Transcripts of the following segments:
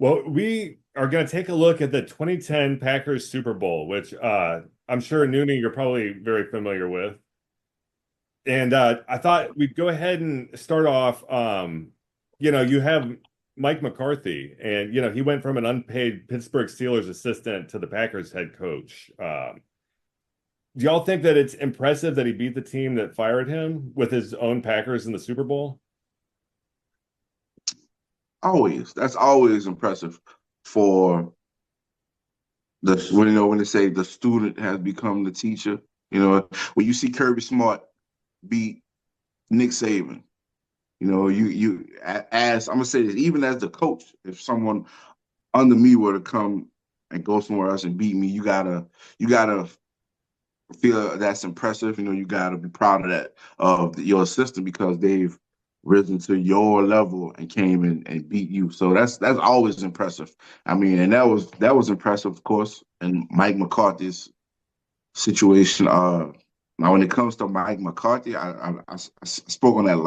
Well, we are going to take a look at the 2010 Packers Super Bowl, which I'm sure Noonie you're probably very familiar with. And I thought we'd go ahead and start off. You have Mike McCarthy, and he went from an unpaid Pittsburgh Steelers assistant to the Packers head coach. Do y'all think that it's impressive that he beat the team that fired him with his own Packers in the Super Bowl? Always. That's always impressive for when they say the student has become the teacher. When you see Kirby Smart beat Nick Saban, as I'm gonna say this, even as the coach, if someone under me were to come and go somewhere else and beat me, you gotta feel that's impressive. You gotta be proud of that of your assistant because they've risen to your level and came in and beat you. So that's always impressive. I mean, and that was impressive, of course. And Mike McCarthy's situation. Now when it comes to Mike McCarthy, I spoke on that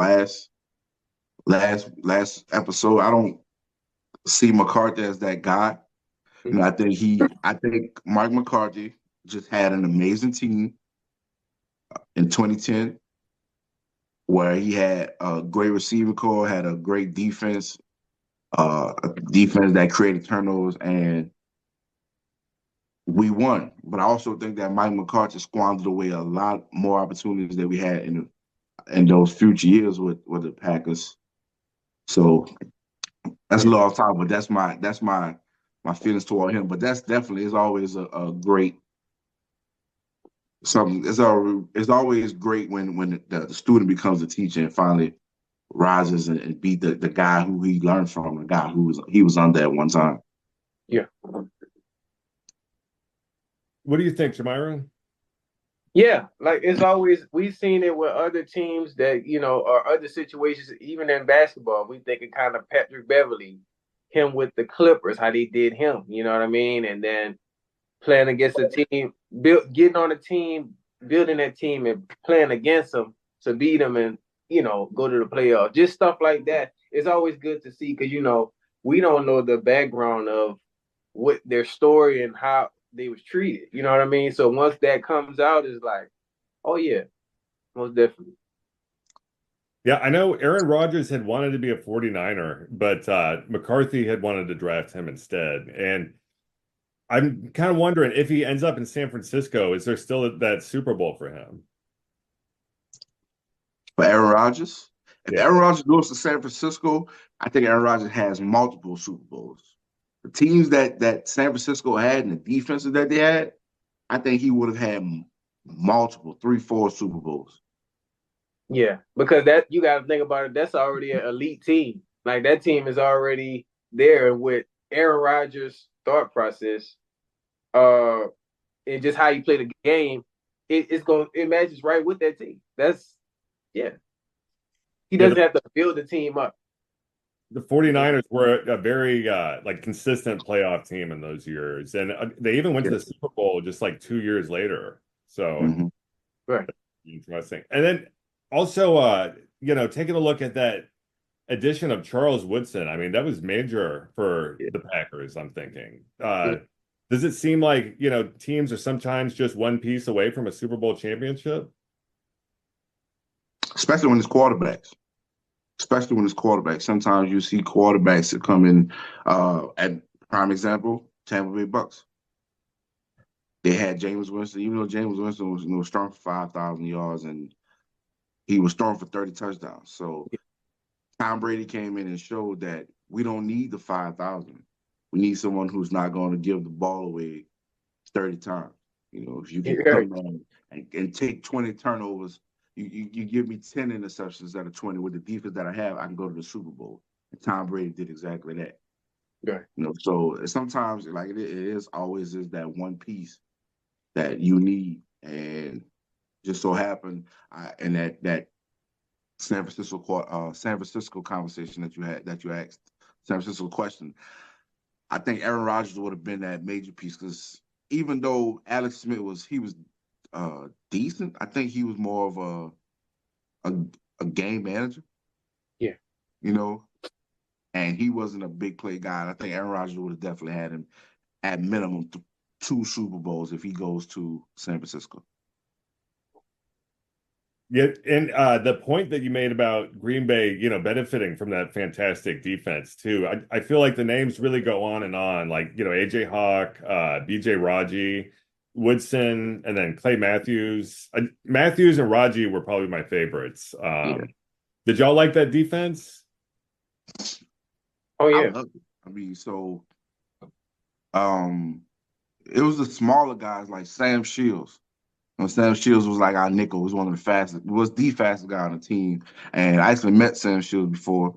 last episode. I don't see McCarthy as that guy. I think Mike McCarthy just had an amazing team in 2010 where he had a great receiving core, had a great defense, a defense that created turnovers, and we won. But I also think that Mike McCarthy squandered away a lot more opportunities that we had in those future years with the Packers. So that's a Yeah. little off topic, but that's my feelings toward him. But that's definitely is always a great something. It's always great when the student becomes a teacher and finally rises and beat the guy who he learned from, the guy he was under at one time. Yeah. What do you think, Jamira? Yeah, like it's always we've seen it with other teams that or other situations, even in basketball. We think of kind of Patrick Beverly, him with the Clippers, how they did him. You know what I mean? And then playing against a team, getting on a team, building that team, and playing against them to beat them and go to the playoffs. Just stuff like that. It's always good to see because we don't know the background of what their story and how they was treated. You know what I mean? So once that comes out, it's like, oh yeah, most definitely. Yeah, I know Aaron Rodgers had wanted to be a 49er, but McCarthy had wanted to draft him instead. And I'm kind of wondering if he ends up in San Francisco, is there still that Super Bowl for him? For Aaron Rodgers, if Yeah. Aaron Rodgers goes to San Francisco, I think Aaron Rodgers has multiple Super Bowls. The teams that San Francisco had and the defenses that they had, I think he would have had multiple, three, four Super Bowls. Yeah, because that you got to think about it. That's already an elite team. Like that team is already there with Aaron Rodgers' thought process, uh, and just how you play the game. It matches right with that team. That's yeah. He Yeah, doesn't have to build the team up. the 49ers were a very like consistent playoff team in those years. And they even went to Yeah. the Super Bowl just like 2 years later. So Mm-hmm. Right. interesting. And then also taking a look at that addition of Charles Woodson, I mean, that was major for Yeah. the Packers, I'm thinking. Yeah. Does it seem like, teams are sometimes just one piece away from a Super Bowl championship? Especially when it's quarterbacks. Especially when it's quarterbacks. Sometimes you see quarterbacks that come in. At prime example, Tampa Bay Bucks. They had James Winston, even though James Winston was strong for 5,000 yards and he was throwing for 30 touchdowns. So Tom Brady came in and showed that we don't need the 5,000. We need someone who's not going to give the ball away 30 times. If you can Right. come in and take 20 turnovers, you give me 10 interceptions out of 20 with the defense that I have, I can go to the Super Bowl. And Tom Brady did exactly that. Right. So sometimes like it is always is that one piece that you need, and just so happened, and that San Francisco conversation that you asked, San Francisco question. I think Aaron Rodgers would have been that major piece because even though Alex Smith was decent, I think he was more of a game manager, Yeah. you know, and he wasn't a big play guy. I think Aaron Rodgers would have definitely had him at minimum 2 Super Bowls if he goes to San Francisco. Yeah, and the point that you made about Green Bay, benefiting from that fantastic defense too. I feel like the names really go on and on, like, AJ Hawk, BJ Raji, Woodson, and then Clay Matthews. Matthews and Raji were probably my favorites. Yeah. Did y'all like that defense? Oh I yeah. love it. I mean, so it was the smaller guys like Sam Shields. Sam Shields was like our nickel. Was one of the fastest. Was the fastest guy on the team. And I actually met Sam Shields before.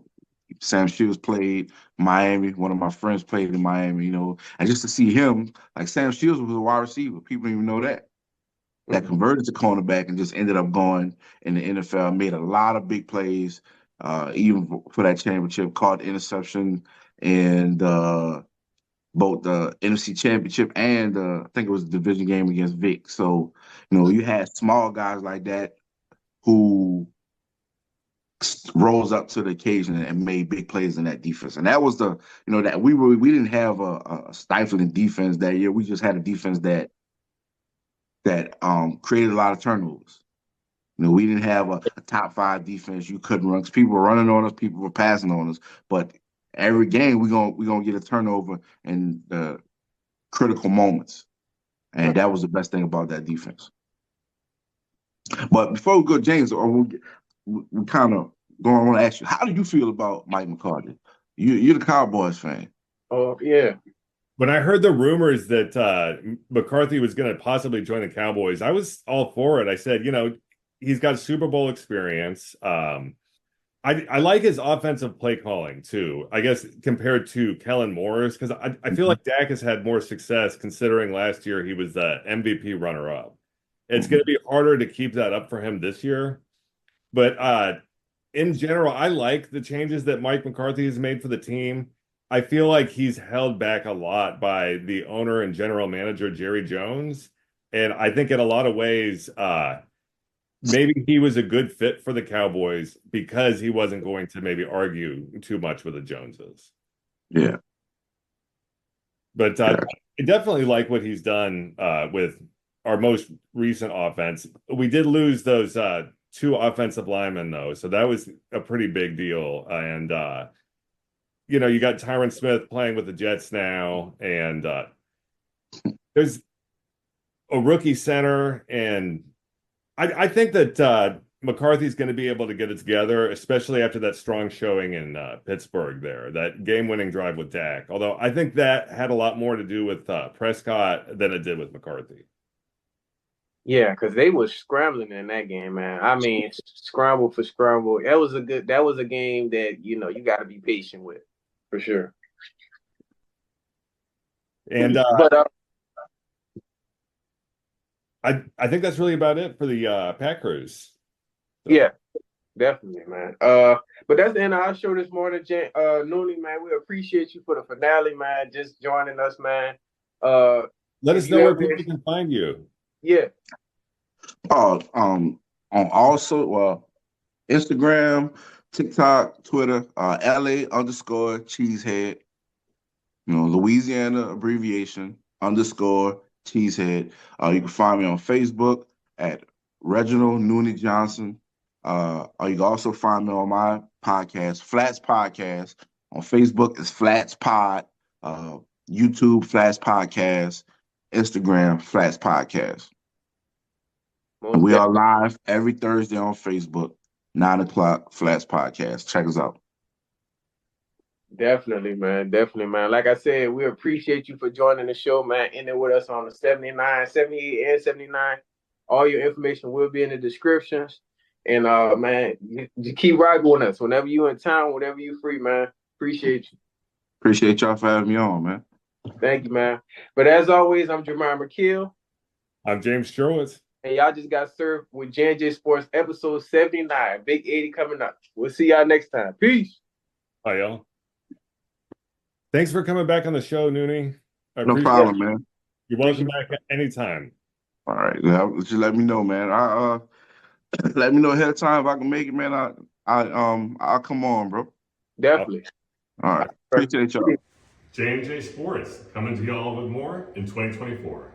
Sam Shields played Miami. One of my friends played in Miami. And just to see him, like Sam Shields was a wide receiver. People didn't even know that. That converted to cornerback and just ended up going in the NFL. Made a lot of big plays, even for that championship. Caught the interception and both the NFC Championship and I think it was a division game against Vic. So, you had small guys like that who rose up to the occasion and made big plays in that defense. And that was that we didn't have a stifling defense that year. We just had a defense that created a lot of turnovers. We didn't have a top 5 defense. You couldn't run because people were running on us, people were passing on us, but every game we're gonna get a turnover in the critical moments, and that was the best thing about that defense. But before we go, James, we kind of want to ask you, how do you feel about Mike McCarthy? You're the Cowboys fan. Oh yeah. When I heard the rumors that McCarthy was going to possibly join the Cowboys, I was all for it. I said, he's got Super Bowl experience. I like his offensive play calling too, I guess, compared to Kellen Moore's, because I feel like Dak has had more success considering last year he was the MVP runner-up. It's going to be harder to keep that up for him this year. But in general, I like the changes that Mike McCarthy has made for the team. I feel like he's held back a lot by the owner and general manager, Jerry Jones. And I think in a lot of ways, maybe he was a good fit for the Cowboys because he wasn't going to maybe argue too much with the Joneses. Yeah. But I definitely like what he's done with our most recent offense. We did lose those 2 offensive linemen, though, so that was a pretty big deal. And, you got Tyron Smith playing with the Jets now, and there's a rookie center, and I think that McCarthy's going to be able to get it together, especially after that strong showing in Pittsburgh there, that game-winning drive with Dak. Although I think that had a lot more to do with Prescott than it did with McCarthy. Yeah, because they were scrambling in that game, man. I mean, scramble for scramble. That was a game that, you got to be patient with, for sure. And but I think that's really about it for the Packers. So. Yeah, definitely, man. But that's the end of our show this morning, Noonie, man. We appreciate you for the finale, man. Just joining us, man. Let us know where people can find you. Yeah. On also Instagram, TikTok, Twitter, LA_Cheesehead. Louisiana abbreviation _Cheesehead. You can find me on Facebook at Reginald Noonie Johnson. You can also find me on my podcast, Flats Podcast. On Facebook, it's Flats Pod. YouTube, Flats Podcast. Instagram, Flats Podcast. And we are live every Thursday on Facebook, 9:00, Flats Podcast. Check us out. Definitely, man. Definitely, man. Like I said, we appreciate you for joining the show, man. Ending with us on the 79, 78, and 79. All your information will be in the descriptions. And, man, you keep rocking with us. Whenever you in town, whenever you free, man. Appreciate you. Appreciate y'all for having me on, man. Thank you, man. But as always, I'm Jamar McKeel. I'm James Strowitz. And y'all just got served with J&J Sports episode 79. Big 80 coming up. We'll see y'all next time. Peace. Hi, y'all. Thanks for coming back on the show, Noonie. No problem, man. You're welcome back at any time. All right. Yeah, just let me know, man. Let me know ahead of time if I can make it, man. I'll come on, bro. Definitely. All right. Appreciate y'all. J&J Sports coming to y'all with more in 2024.